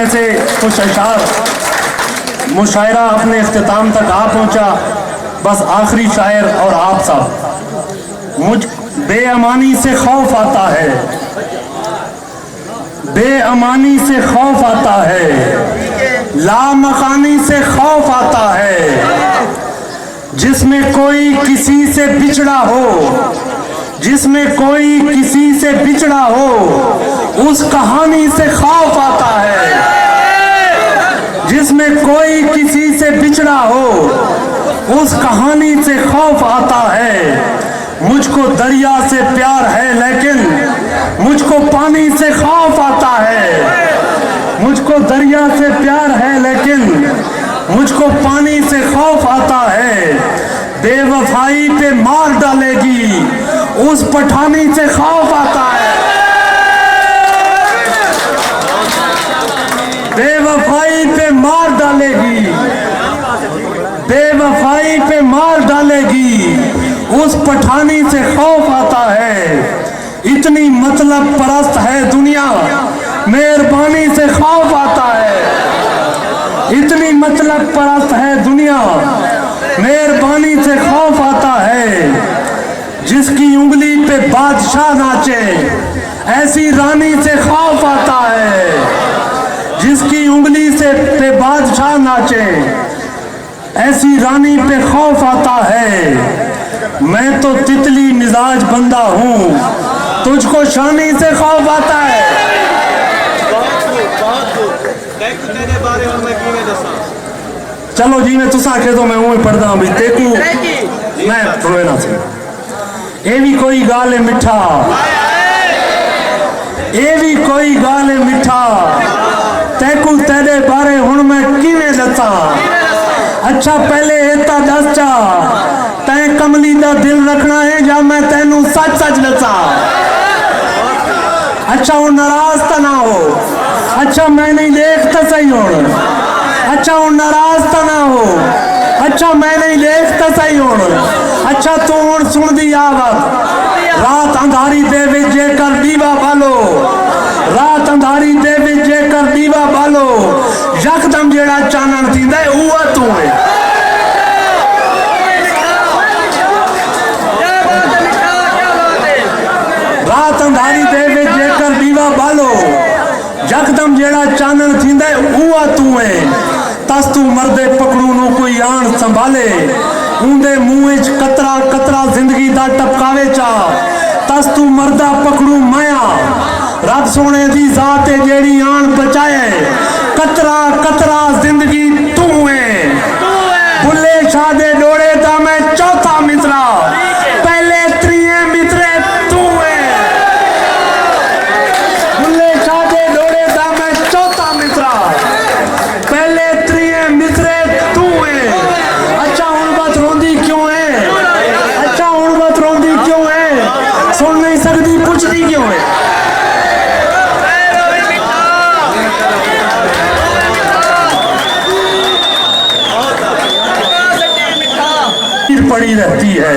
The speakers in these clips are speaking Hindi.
में से कुछ अशार, मुशायरा अपने इख्तिताम तक आ पहुंचा। बस आखिरी शायर और आप साहब। मुझ बेअमानी से खौफ आता है, बेअमानी से खौफ आता है, लामकानी से खौफ आता है। जिसमें कोई किसी से बिछड़ा हो, जिसमें कोई किसी से बिछड़ा हो, उस कहानी से खौफ आता है। जिसमें कोई किसी से बिछड़ा हो, उस कहानी से खौफ आता है। मुझको दरिया से प्यार है लेकिन मुझको पानी से खौफ आता है। मुझको दरिया से प्यार है लेकिन मुझको पानी से खौफ आता है। बेवफाई पे मार डालेगी, उस पठानी से खौफ आता है। बेवफाई पे मार डालेगी, बेवफाई पे मार डालेगी, उस पठानी से खौफ आता है। इतनी मतलब परस्त है दुनिया, मेहरबानी से खौफ आता है। इतनी मतलब परस्त है दुनिया, मेहरबानी से खौफ आता है। जिसकी उंगली पे बादशाह नाचे, ऐसी रानी से खौफ आता है। जिसकी उंगली से पे बादशाह नाचे, ऐसी रानी पे खौफ आता है। मैं तो तितली मिजाज बंदा हूँ, तुझको शानी से खौफ आता है। चलो जी, मैं तुसा के तो मैं उम्मीद पढ़दा भी तेकू मैं थोड़े ना से। ये भी कोई गाल है मिठा, ये भी कोई गाल है मिठा, तेकू तेरे बारे हुण मैं किवें दसा। अच्छा पहले एता दस चा, तैं कमली दा दिल रखना है या मैं तेनू सच सच दसा। अच्छा हूँ नाराज तो ना हो, अच्छा मैं नहीं देखता सही हो। अच्छा हूँ नाराज तो ना हो, अच्छा मैं नहीं देखता सही हो। अच्छा तू हूँ सुन दी आवाज, रात अंधारी दे विच जेकर दीवा बालो, रात अंधारी दे विच जेकर दीवा बालो, यकदम जेड़ा चानन थींदा है उहा तू है। रात अंधारी दे विच जेकर दीवा बालो, यकदम जेड़ा चानन थींदा है उहा तू है। तस तू मरदे पकड़ू नू कोई आन संभाले, ऊंदे मुंह च कतरा कतरा जिंदगी दा टपकावे चा। तस तू मरदा पकड़ू माया, रब सोने दी जात है जेड़ी आन बचाए। कतरा कतरा जिंदगी तू है, बुल्ले शाह दे डोड़े दा मैं चौथा मित्रा, पहले त्रिये मित्रे तू है। बुल्ले शाह दे डोड़े दा मैं चौथा मित्रा, पहले त्रिये मित्रे तू है। अच्छा हुण बात रोंदी क्यों है, अच्छा हुण बात रोंदी क्यों है, सुन नहीं सकती पुछदी क्यों है। पड़ी रहती है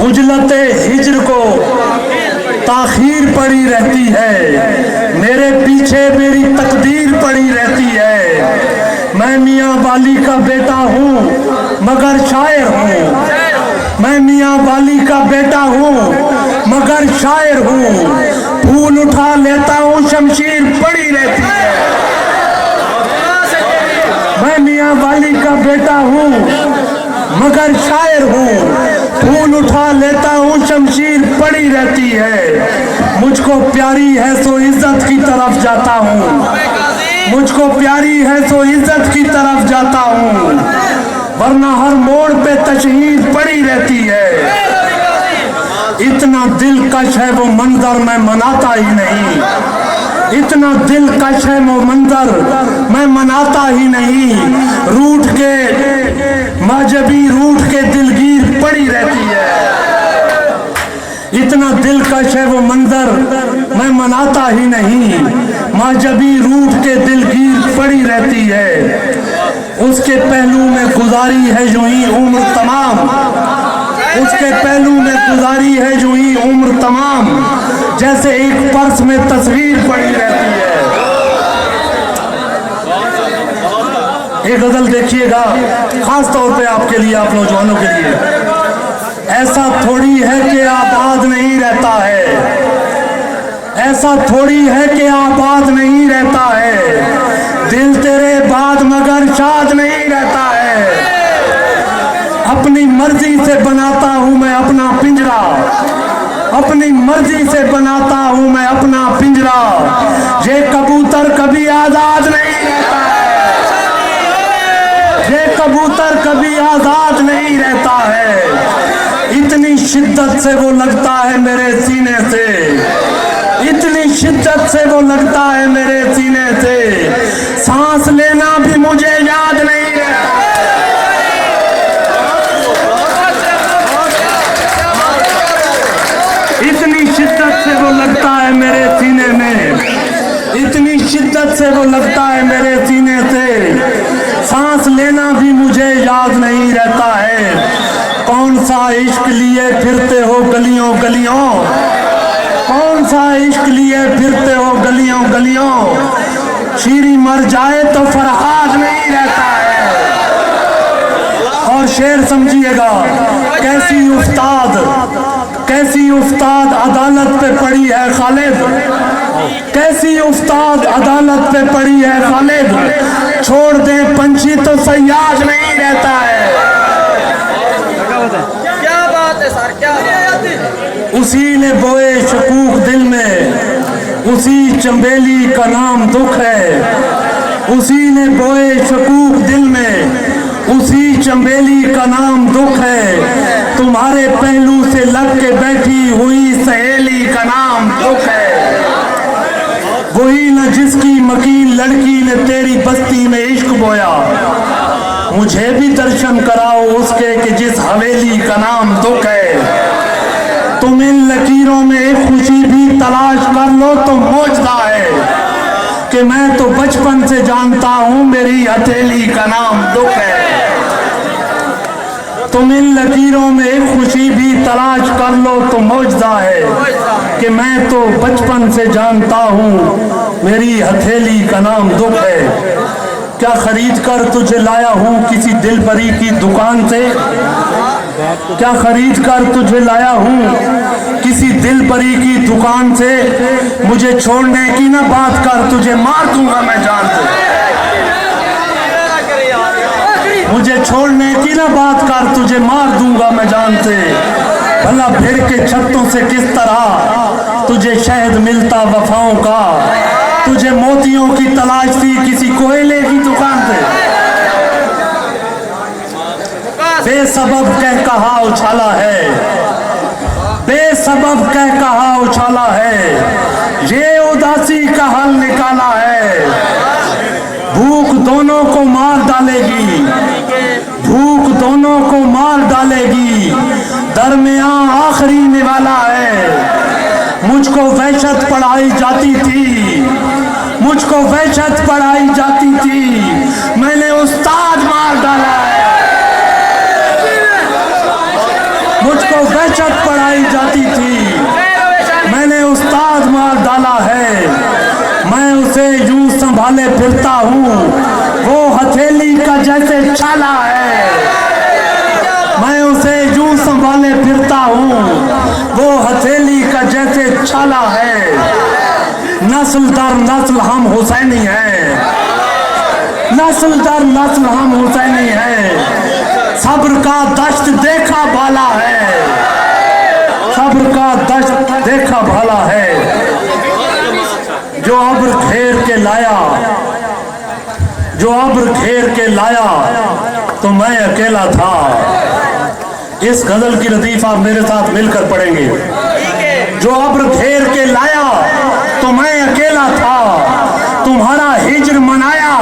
उजलते हिज्र को, ताखीर पड़ी रहती है। मेरे पीछे मेरी तकदीर पड़ी रहती है। मैं मियाँ वाली का बेटा हूँ मगर शायर हूँ, मैं मियाँ वाली का बेटा हूँ मगर शायर हूँ। फूल उठा लेता हूँ शमशीर पड़ी रहती है। मैं मियाँ वाली का बेटा हूँ मगर शायर हूँ, फूल उठा लेता हूँ शमशीर पड़ी रहती है। मुझको प्यारी है सो इज्जत की तरफ जाता हूँ, मुझको प्यारी है सो इज्जत की तरफ जाता हूँ, वरना हर मोड़ पे तशहीर पड़ी रहती है। इतना दिलकश है वो मंजर मैं मनाता ही नहीं, इतना दिलकश है वो मंजर मैं मनाता ही नहीं। रूठ के माजबी रूठ के दिलगीर पड़ी रहती है। इतना दिलकश है वो मंजर मैं मनाता ही नहीं, माजबी रूठ के दिलगीर पड़ी रहती है। उसके पहलू में गुजारी है जो ही उम्र तमाम, उसके पहलू में गुजारी है जो ही उम्र तमाम, जैसे एक पर्स में तस्वीर पड़ी रहती है। एक गजल देखिएगा खास तौर पे आपके लिए, आप नौजवानों के लिए। ऐसा थोड़ी है कि आबाद नहीं रहता है, ऐसा थोड़ी है कि आबाद नहीं रहता है, दिल तेरे बाद मगर शाद नहीं रहता है। अपनी मर्जी से बनाता हूं मैं अपना पिंजरा, अपनी मर्जी से बनाता हूं मैं अपना पिंजरा, ये कबूतर कभी आजाद नहीं रहता है, ये कबूतर कभी आजाद नहीं रहता है। इतनी शिद्दत से वो लगता है मेरे सीने से, इतनी शिद्दत से वो लगता है मेरे सीने से, सांस लेना भी मुझे याद नहीं रहता। इतनी शिद्दत से वो लगता है मेरे सीने में, इतनी शिद्दत से वो लगता है मेरे सीने से, सांस लेना भी मुझे याद नहीं रहता है। कौन सा इश्क लिए फिरते हो गलियों गलियों, कौन सा इश्क लिए फिरते हो गलियों गलियों, शीरी मर जाए तो फरहाद नहीं रहता है। और शेर समझिएगा, कैसी उस्ताद, कैसी उस्ताद अदालत पे पड़ी है खालिद, कैसी उस्ताद अदालत पे पड़ी है खालिद, छोड़ दे पंछी तो सयाज नहीं रहता है। क्या बात है सर, क्या बात है। उसी ने बोए शकूक दिल में, उसी चंबेली का नाम दुख है, उसी ने बोए शकूक दिल में, उसी चंबेली का नाम दुख है। तुम्हारे पहलू से लग के बैठी हुई सहेली का नाम दुख है। वही न जिसकी मकीन लड़की ने तेरी बस्ती में इश्क बोया, मुझे भी दर्शन कराओ उसके कि जिस हवेली का नाम दुख है। तुम इन लकीरों में एक खुशी भी तलाश कर लो तो मौजदा है, कि मैं तो बचपन से जानता हूं मेरी हथेली का नाम दुख है। तुम इन लकीरों में एक खुशी भी तलाश कर लो तो मौजदा है, कि मैं तो बचपन से जानता हूं मेरी हथेली का नाम दुख है। क्या खरीद कर तुझे लाया हूं किसी दिल परी की दुकान से, क्या खरीद कर तुझे लाया हूं किसी दिल परी की दुकान से, मुझे छोड़ने की ना बात कर तुझे मार दूंगा मैं जान से, मुझे छोड़ने की ना बात कर तुझे मार दूंगा मैं जान से। भला फिर के छत्तों से किस तरह तुझे शहद मिलता वफाओं का, तुझे मोतियों की तलाश थी किसी कोयले की दुकान पे। बेसबब कह कहा उछाला है, बेसबब कह कहा उछाला है, ये उदासी का हल निकाला है। भूख दोनों को मार डालेगी, भूख दोनों को मार डालेगी, दरमियान आखिरी निवाला है। मुझको वहशत पढ़ाई जाती थी, मुझको वहशत पढ़ाई जाती थी, मैंने उस्ताद मार डाला है। मुझको वहशत पढ़ाई जाती थी, मैंने उस्ताद मार डाला है। मैं उसे यूं संभाले फिरता हूँ, वो हथेली का जैसे छाला है। मैं उसे यूं संभाले फिरता हूँ, वो हथेली का जैसे छाला है। नस्ल दर नस्ल हम हुसैनी हैं, नस्ल दर नस्ल हम हुसैनी हैं। सब्र का दश्त देखा भाला है, सब्र का दश्त देखा भाला है। जो अब्र घेर के लाया, जो अब्र घेर के लाया तो मैं अकेला था। इस गजल की लतीफ आप मेरे साथ मिलकर पढ़ेंगे। जो अब्र घेर के लाया तो मैं अकेला था, तुम्हारा हिज्र मनाया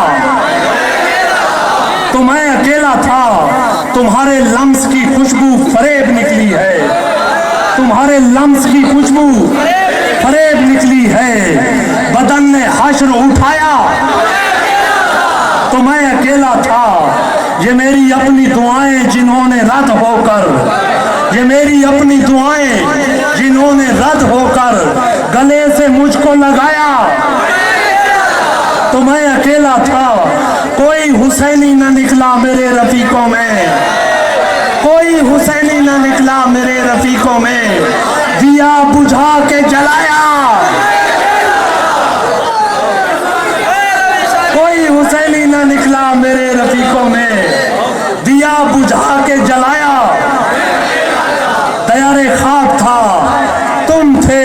तो मैं अकेला था। तुम्हारे लम्स की खुशबू फरेब निकली है, तुम्हारे लम्स की खुशबू फरेब निकली है। बदन ने हश्र उठाया तो मैं अकेला था। ये मेरी अपनी दुआएं जिन्होंने रद्द होकर, ये मेरी अपनी दुआएं जिन्होंने रद्द होकर गले से मुझको लगाया, तो मैं अकेला था, कोई हुसैनी न निकला मेरे रफीकों में, कोई हुसैनी न निकला मेरे रफीकों में, दिया बुझा के जलाया, कोई हुसैनी न निकला मेरे रफीकों में, दिया बुझा के जलाया। तैयारे खाक था तुम थे,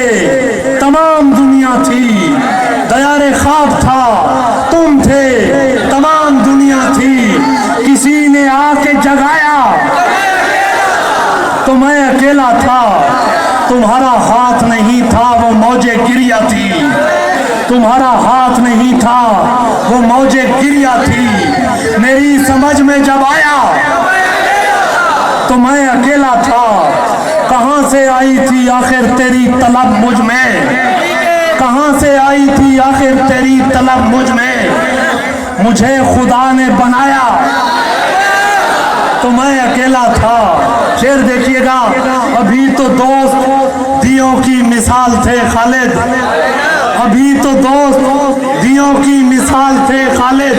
तमाम दुनिया थी, तैयारे खाक था तुम थे, तमाम दुनिया थी, किसी ने आके जगाया तो मैं अकेला था, तुम्हारा हाथ नहीं था वो मौजे गिरिया थी, तुम्हारा हाथ नहीं था वो मौजे गिरिया थी, मेरी समझ में जब आया तो मैं अकेला था, कहां से आई थी आखिर तेरी तलब मुझ में, कहां से आई थी आखिर तेरी तलब मुझ में, मुझे खुदा ने बनाया तो मैं अकेला था। शेर देखिएगा, अभी तो दोस्त दियों की मिसाल थे खालिद, अभी तो दोस्त दियों की मिसाल थे खालिद,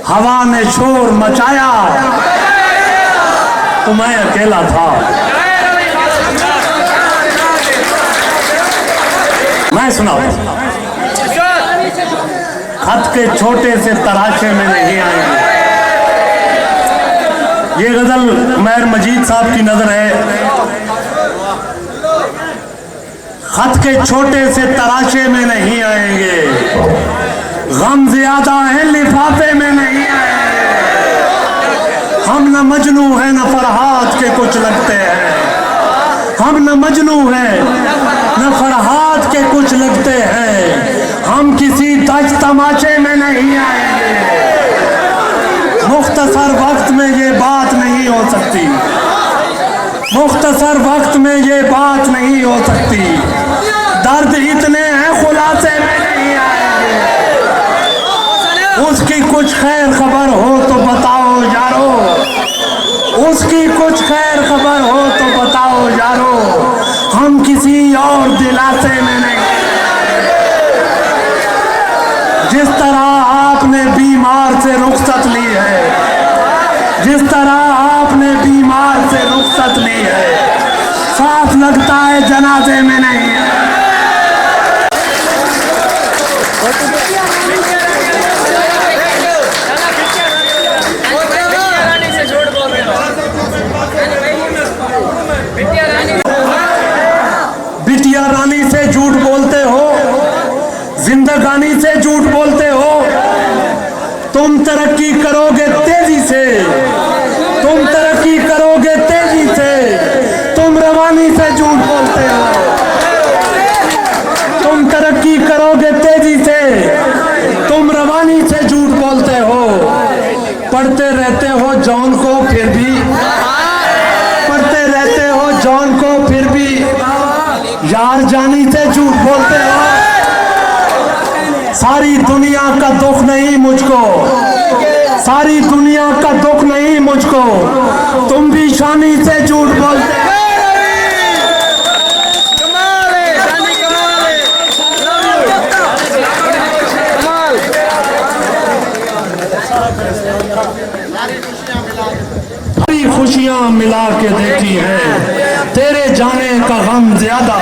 हवा ने शोर मचाया तो मैं अकेला था। मैं सुना, खत के छोटे से तराशे में नहीं आएंगे। ये गजल मेहर मजीद साहब की नजर है। खत के छोटे से तराशे में नहीं आएंगे, गम ज्यादा है लिफाफे में नहीं आएंगे, हम न मजनू हैं न फरहाद के कुछ लगते हैं, हम न मजनू हैं न फरहाद के कुछ लगते हैं, हम किसी दज तमाशे में नहीं आएंगे, मुख्तसर वक्त में ये बात नहीं हो सकती, मुख्तसर वक्त में ये बात नहीं हो सकती, दर्द इतने हैं खुलासे में नहीं आएंगे, उसकी कुछ खैर खबर हो तो बताओ यारो, उसकी कुछ खैर खबर हो तो बताओ यारो, हम किसी और दिलासे में नहीं। जिस तरह आपने बीमार से रुखसत ली है, जिस तरह आपने बीमार से रुखसत ली है, साफ लगता है जनाजे में नहीं है। बिटिया रानी से झूठ बोलते हो, जिंदगानी से झूठ बोलते हो, तुम तरक्की करोगे तेजी से, तुम तरक्की करोगे तेजी से, तुम रवानी से झूठ बोलते हो, तुम तरक्की करोगे तेजी से, तुम रवानी से झूठ बोलते हो, पढ़ते रहते हो जॉन को फिर भी, पढ़ते रहते हो जॉन को फिर भी, यार जानी से झूठ बोलते हो। सारी दुनिया का दुख नहीं मुझको, सारी दुनिया का दुख नहीं मुझको, तुम भी शानी से झूठ बोलते हो। खुशियां मिला के देखी है, तेरे जाने का गम ज्यादा